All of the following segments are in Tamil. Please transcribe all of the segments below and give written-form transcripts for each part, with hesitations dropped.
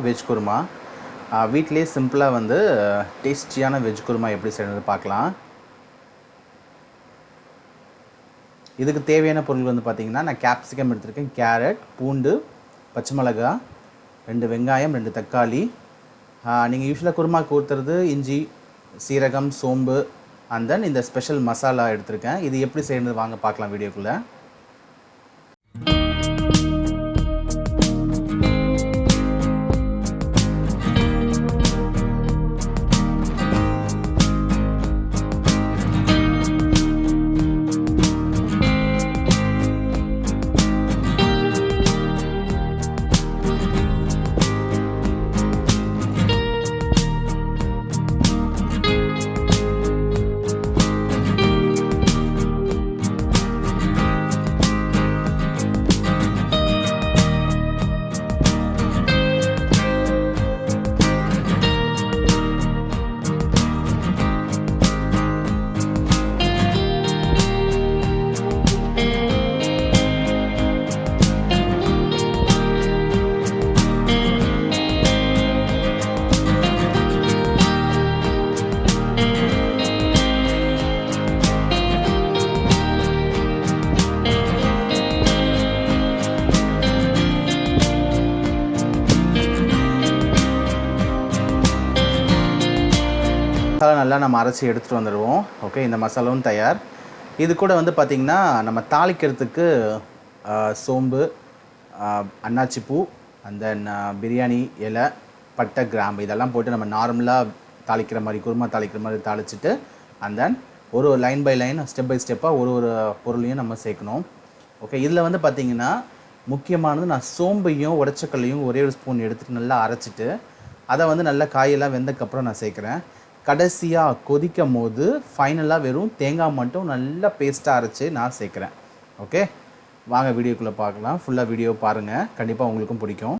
வெஜ் குருமா வீட்டிலே சிம்பிளாக வந்து டேஸ்டியான வெஜ் குருமா எப்படி செய்யறது பார்க்கலாம். இதுக்கு தேவையான பொருள் வந்து பார்த்திங்கன்னா, நான் கேப்சிகம் எடுத்திருக்கேன், கேரட், பூண்டு, பச்சை மிளகாய், 2 வெங்காயம், 2 தக்காளி. நீங்கள் யூஸ்வலாக குருமாக்கு ஊற்றுறது இஞ்சி, சீரகம், சோம்பு அண்ட் தென் இந்த ஸ்பெஷல் மசாலா எடுத்திருக்கேன். இது எப்படி செய்யறது வாங்க பார்க்கலாம் வீடியோக்குள்ளே. மசாலா நல்லா நம்ம அரைச்சி எடுத்துகிட்டு வந்துடுவோம். ஓகே, இந்த மசாலாவும் தயார். இது கூட வந்து பார்த்திங்கன்னா நம்ம தாளிக்கிறதுக்கு சோம்பு, அன்னாச்சிப்பூ, அண்ட் தென் பிரியாணி இலை, பட்டை, கிராம்பு இதெல்லாம் போட்டு நம்ம நார்மலாக தாளிக்கிற மாதிரி குருமா தாளிக்கிற மாதிரி தாளிச்சிட்டு அண்ட் தென் ஒரு line by line step by ஸ்டெப்பாக ஒரு பொருளையும் நம்ம சேர்க்கணும். ஓகே, இதில் வந்து பார்த்திங்கன்னா முக்கியமானது, நான் சோம்பையும் உடச்சக்கல்லையும் ஒரே ஒரு ஸ்பூன் எடுத்துகிட்டு நல்லா அரைச்சிட்டு அதை வந்து நல்லா காயெல்லாம் வெந்தக்கப்புறம் நான் சேர்க்குறேன். கடைசியாக கொதிக்கும் போது ஃபைனலாக வெறும் தேங்காய் மட்டும் நல்லா பேஸ்ட்டாக அரைச்சி நான் சேர்க்குறேன். ஓகே, வாங்க வீடியோக்குள்ளே பார்க்கலாம். ஃபுல்லாக வீடியோ பாருங்கள், கண்டிப்பாக உங்களுக்கும் பிடிக்கும்.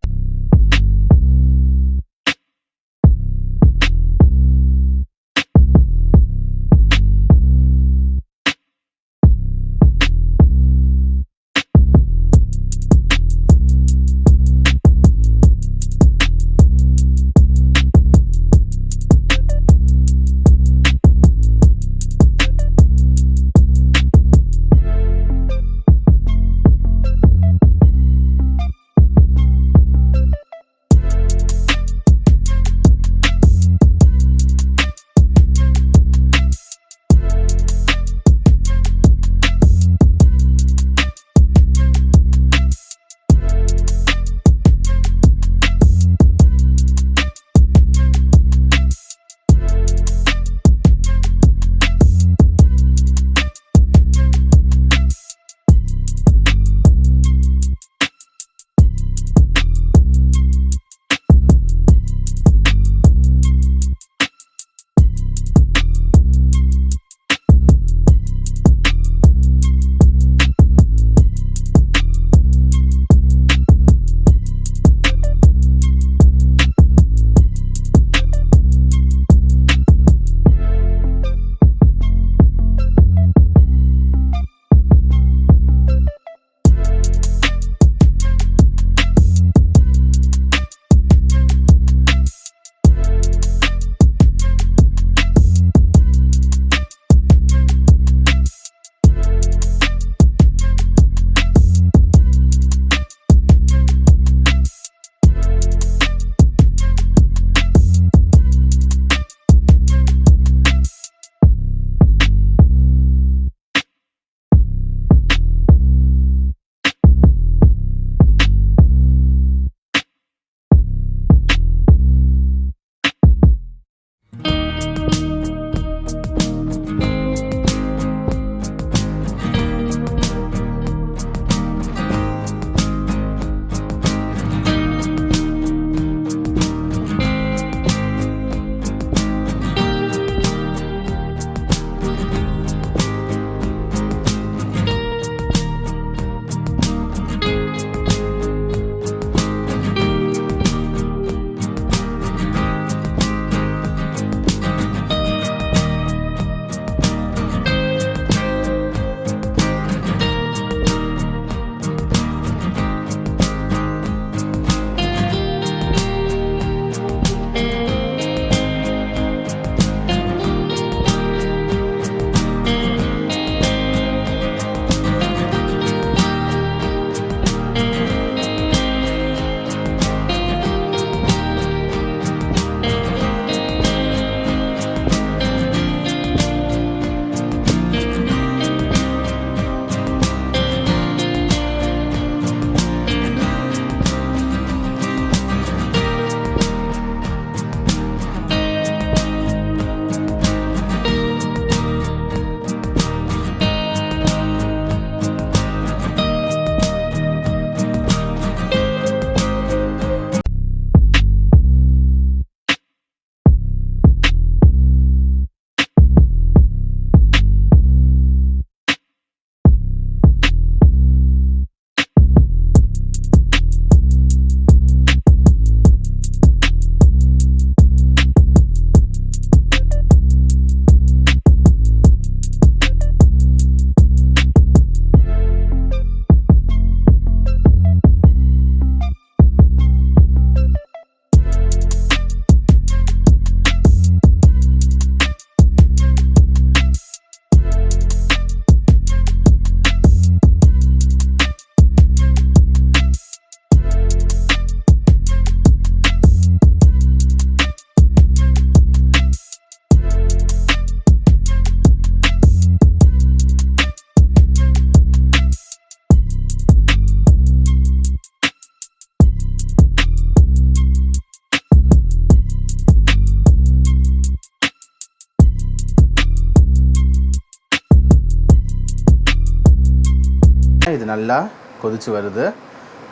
இது நல்லா கொதிச்சு வருது.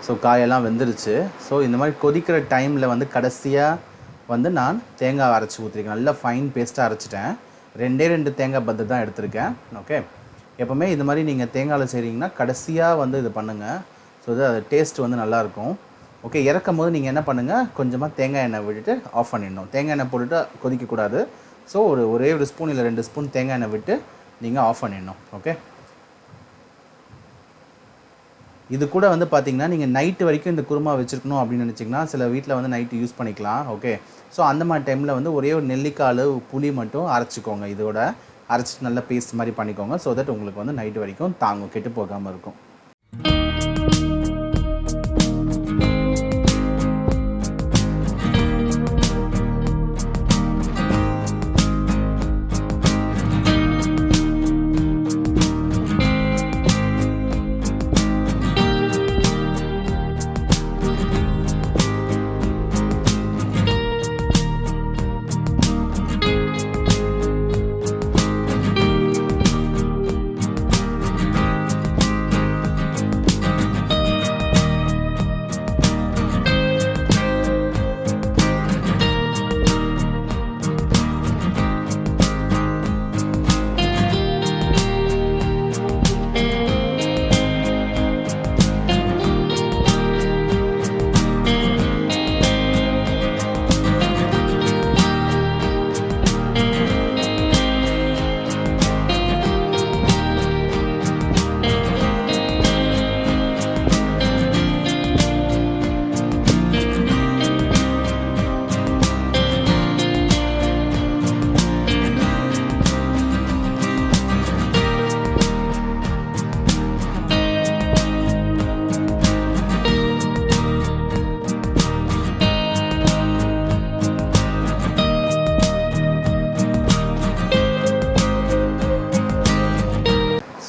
ஸோ காயெல்லாம் வெந்துருச்சு. ஸோ இந்த மாதிரி கொதிக்கிற டைமில் வந்து கடைசியாக வந்து நான் தேங்காய் அரைச்சி ஊற்றிருக்கேன். நல்லா ஃபைன் பேஸ்ட்டாக அரைச்சிட்டேன். 2 தேங்காய் பத்து தான் எடுத்திருக்கேன். ஓகே, எப்போவுமே இந்த மாதிரி நீங்கள் தேங்காயில் செய்கிறீங்கன்னா கடைசியாக வந்து இது பண்ணுங்கள். ஸோ அது டேஸ்ட் வந்து நல்லாயிருக்கும். ஓகே, இறக்கும் போது நீங்கள் என்ன பண்ணுங்கள், கொஞ்சமாக தேங்காய் எண்ணெய் விட்டுட்டு ஆஃப் பண்ணிடணும். தேங்காய் எண்ணெய் போட்டுட்டு கொதிக்கக்கூடாது. ஸோ ஒரே ஒரு ஸ்பூன் இல்லை 2 ஸ்பூன் தேங்காய் எண்ணெய் விட்டு நீங்கள் ஆஃப் பண்ணிடணும். ஓகே, இது கூட வந்து பார்த்திங்கன்னா நீங்கள் நைட்டு வரைக்கும் இந்த குருமா வச்சுருக்கணும் அப்படின்னு நினச்சிங்கன்னா சில வீட்டில் வந்து நைட்டு யூஸ் பண்ணிக்கலாம். ஓகே, ஸோ அந்த மாதிரி டைமில் வந்து ஒரே ஒரு நெல்லிக்காய் புளி மட்டும் அரைச்சிக்கோங்க. இதோட அரைச்சிட்டு நல்லா பேஸ்ட் மாதிரி பண்ணிக்கோங்க. ஸோ தட் உங்களுக்கு வந்து நைட்டு வரைக்கும் தாங்கும், கெட்டு போகாமல் இருக்கும்.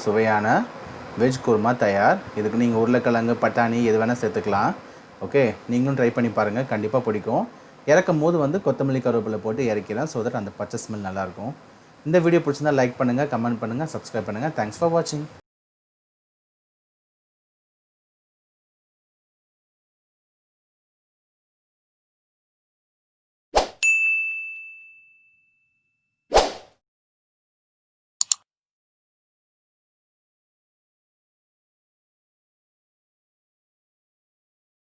சுவையான வெஜ் குருமா தயார். இதுக்கு நீங்கள் உருளைக்கிழங்கு, பட்டாணி எது வேணால் சேர்த்துக்கலாம். ஓகே, நீங்களும் ட்ரை பண்ணி பாருங்கள், கண்டிப்பாக பிடிக்கும். இறக்கும் போது வந்து கொத்தமல்லி கருவேப்பிலை போட்டு இறக்கிறேன். ஸோ தட் அந்த பச்சை ஸ்மெல் நல்லாயிருக்கும். இந்த வீடியோ பிடிச்சிருந்தால் லைக் பண்ணுங்கள், கமெண்ட் பண்ணுங்கள், சப்ஸ்கிரைப் பண்ணுங்கள். தேங்க்ஸ் ஃபார் வாட்சிங்.